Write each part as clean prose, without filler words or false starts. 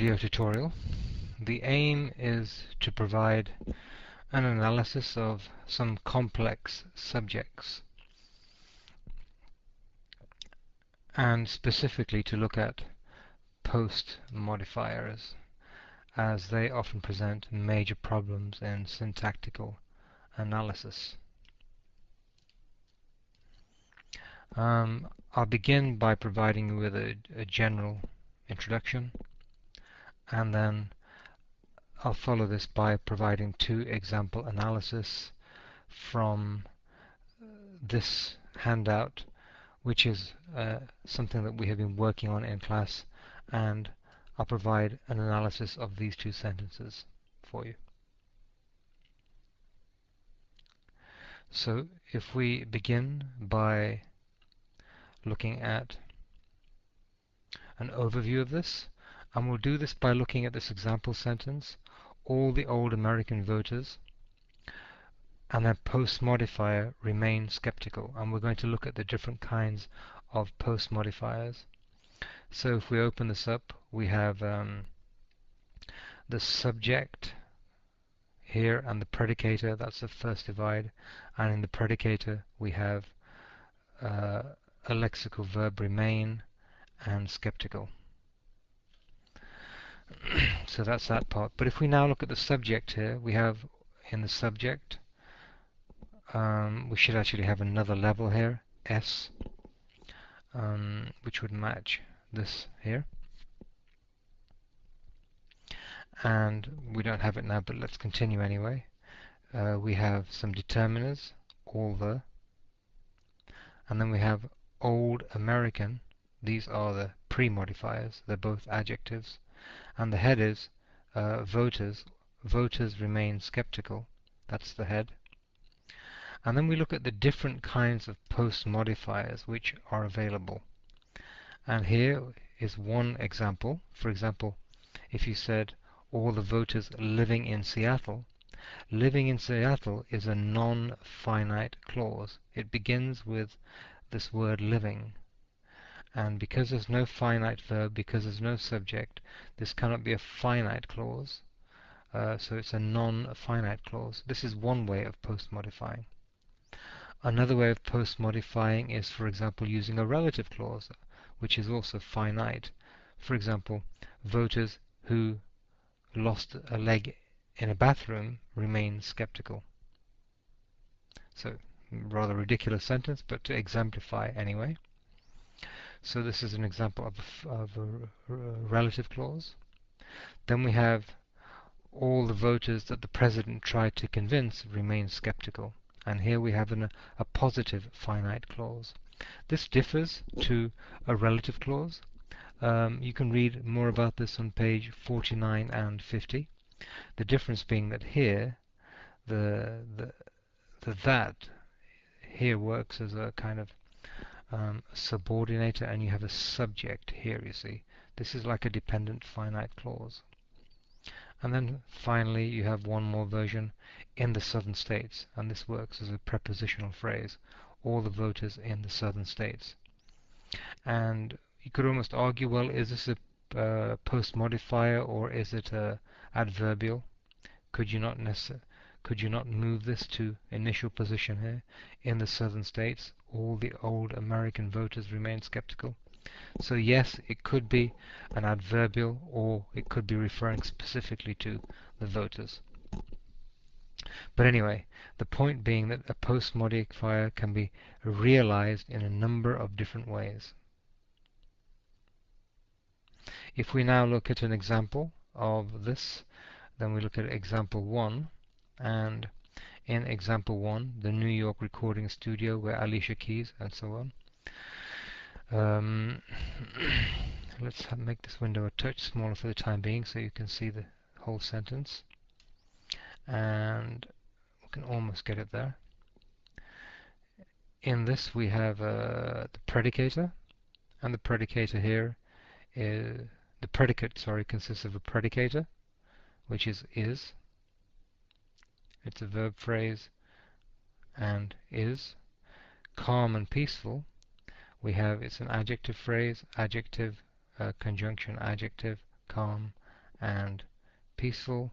video tutorial. The aim is to provide an analysis of some complex subjects, and specifically to look at post modifiers, as they often present major problems in syntactical analysis. I'll begin by providing you with a general introduction, and then I'll follow this by providing two example analysis from this handout, which is something that we have been working on in class, and I'll provide an analysis of these two sentences for you. So if we begin by looking at an overview of this, and we'll do this by looking at this example sentence, all the old American voters, and their post-modifier remain skeptical, and we're going to look at the different kinds of post-modifiers. So if we open this up, we have the subject here and the predicator. That's the first divide, and in the predicator we have a lexical verb remain and skeptical. So that's that part. But if we now look at the subject here, we have in the subject, we should actually have another level here, S, which would match this here. And we don't have it now, but let's continue anyway. We have some determiners, all the, and then we have old American. These are the pre-modifiers. They're both adjectives. And the head is voters. Voters remain skeptical. That's the head. And then we look at the different kinds of post-modifiers which are available. And here is one example. For example, if you said all the voters living in Seattle, living in Seattle is a non-finite clause. It begins with this word living. And because there's no finite verb, because there's no subject, this cannot be a finite clause. So it's a non-finite clause. This is one way of post-modifying. Another way of post-modifying is, for example, using a relative clause, which is also finite. For example, voters who lost a leg in a bathroom remain skeptical. So, rather ridiculous sentence, but to exemplify anyway. So this is an example of a relative clause. Then we have all the voters that the president tried to convince remain skeptical. And here we have a positive finite clause. This differs to a relative clause. You can read more about this on page 49 and 50. The difference being that here, the that here works as a kind of subordinator, and you have a subject here, you see. This is like a dependent finite clause. And then finally you have one more version, in the southern states, and this works as a prepositional phrase, all the voters in the southern states. And you could almost argue, well, is this a post-modifier or is it a adverbial? Could you not move this to initial position here? In the southern states, all the old American voters remain skeptical. So yes, it could be an adverbial, or it could be referring specifically to the voters. But anyway, the point being that a post-modifier can be realized in a number of different ways. If we now look at an example of this, then we look at example 1, and in example 1, the New York recording studio where Alicia Keys and so on. Let's make this window a touch smaller for the time being so you can see the whole sentence. And we can almost get it there. In this we have the predicator, and the predicator here is the predicate, consists of a predicator, which is. It's a verb phrase and is. Calm and peaceful, it's an adjective phrase, adjective, conjunction, adjective, calm and peaceful,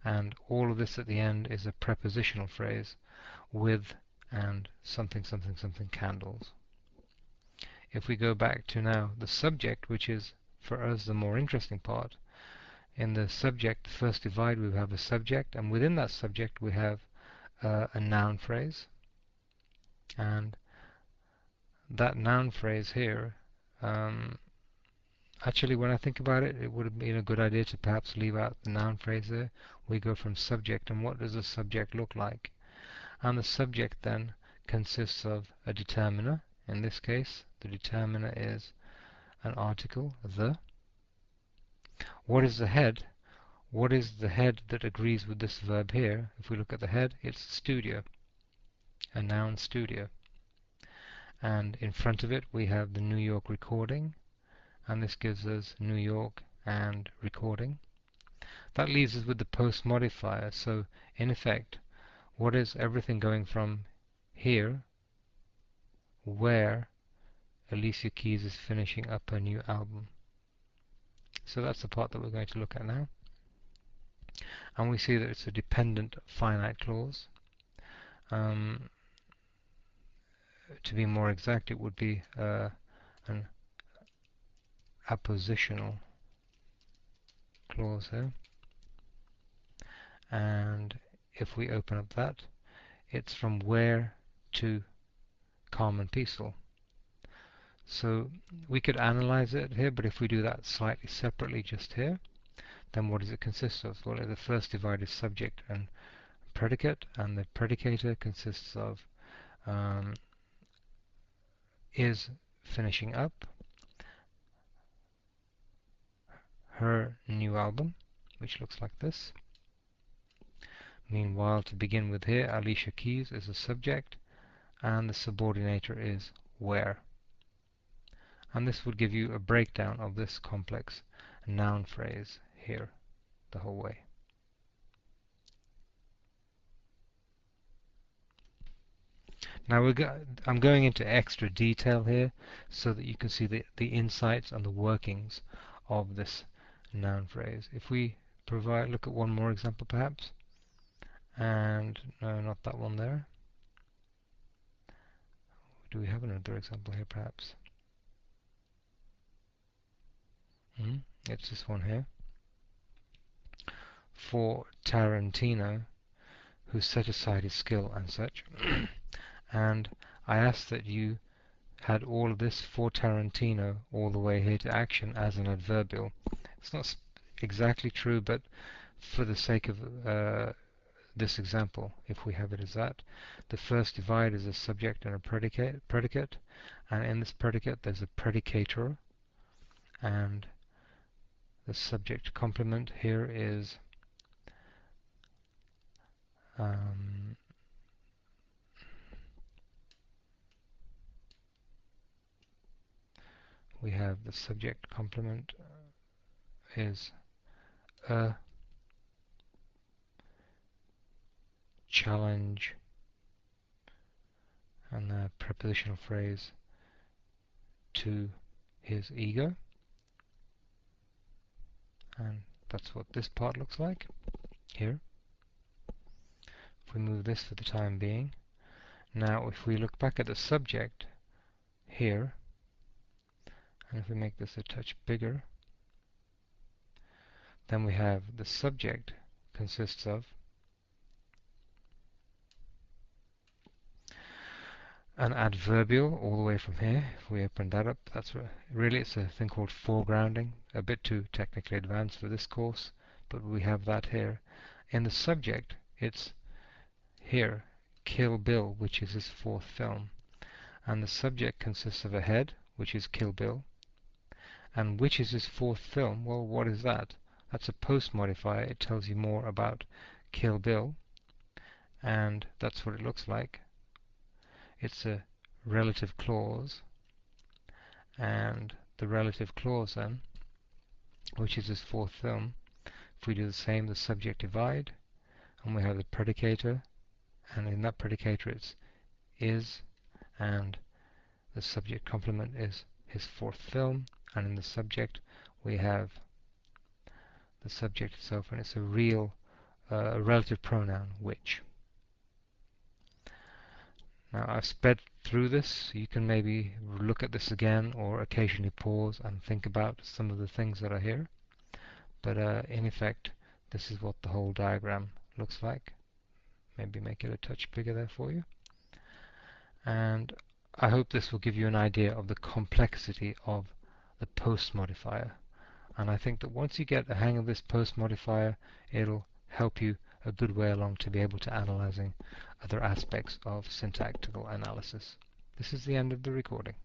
and all of this at the end is a prepositional phrase, with and something something something candles. If we go back to now the subject, which is for us the more interesting part, in the subject, first divide, we have a subject, and within that subject we have a noun phrase, and that noun phrase here, actually when I think about it, it would have been a good idea to perhaps leave out the noun phrase there. We go from subject, and what does the subject look like? And the subject then consists of a determiner. In this case, the determiner is an article, the. What is the head? What is the head that agrees with this verb here? If we look at the head, it's studio, a noun studio. And in front of it we have the New York recording, and this gives us New York and recording. That leaves us with the post modifier. So in effect, what is everything going from here, where Alicia Keys is finishing up her new album? So that's the part that we're going to look at now. And we see that it's a dependent finite clause. To be more exact, it would be an appositional clause here. And if we open up that, it's from where to calm and peaceful. So we could analyze it here, but if we do that slightly separately just here, then what does it consist of? Well, the first divide is subject and predicate, and the predicator consists of is finishing up her new album, which looks like this. Meanwhile, to begin with here, Alicia Keys is the subject, and the subordinator is where. And this would give you a breakdown of this complex noun phrase here the whole way. Now I'm going into extra detail here so that you can see the insights and the workings of this noun phrase. If we look at one more example perhaps, and no, not that one there. Do we have another example here perhaps? It's this one here. For Tarantino, who set aside his skill and such. And I asked that you had all of this for Tarantino all the way here to action as an adverbial. It's not exactly true, but for the sake of this example, if we have it as that, the first divide is a subject and a predicate, and in this predicate there's a predicator, and the subject complement here is we have the subject complement is a challenge, and the prepositional phrase to his ego, and that's what this part looks like here. If we move this for the time being, now if we look back at the subject here, and if we make this a touch bigger, then we have the subject consists of an adverbial all the way from here. If we open that up, that's really it's a thing called foregrounding, a bit too technically advanced for this course, but we have that here. In the subject, it's here, Kill Bill, which is his fourth film, and the subject consists of a head, which is Kill Bill, and which is his fourth film. Well, what is that? That's a post modifier. It tells you more about Kill Bill, and that's what it looks like. It's a relative clause, and the relative clause then, which is his fourth film, if we do the same, the subject divide, and we have the predicator, and in that predicator it's is, and the subject complement is his fourth film, and in the subject we have the subject itself, and it's a real relative pronoun, which. Now I've sped through this. You can maybe look at this again or occasionally pause and think about some of the things that are here. But in effect, this is what the whole diagram looks like. Maybe make it a touch bigger there for you. And I hope this will give you an idea of the complexity of the post modifier. And I think that once you get a hang of this post modifier, it'll help you a good way along to be able to analyzing other aspects of syntactical analysis. This is the end of the recording.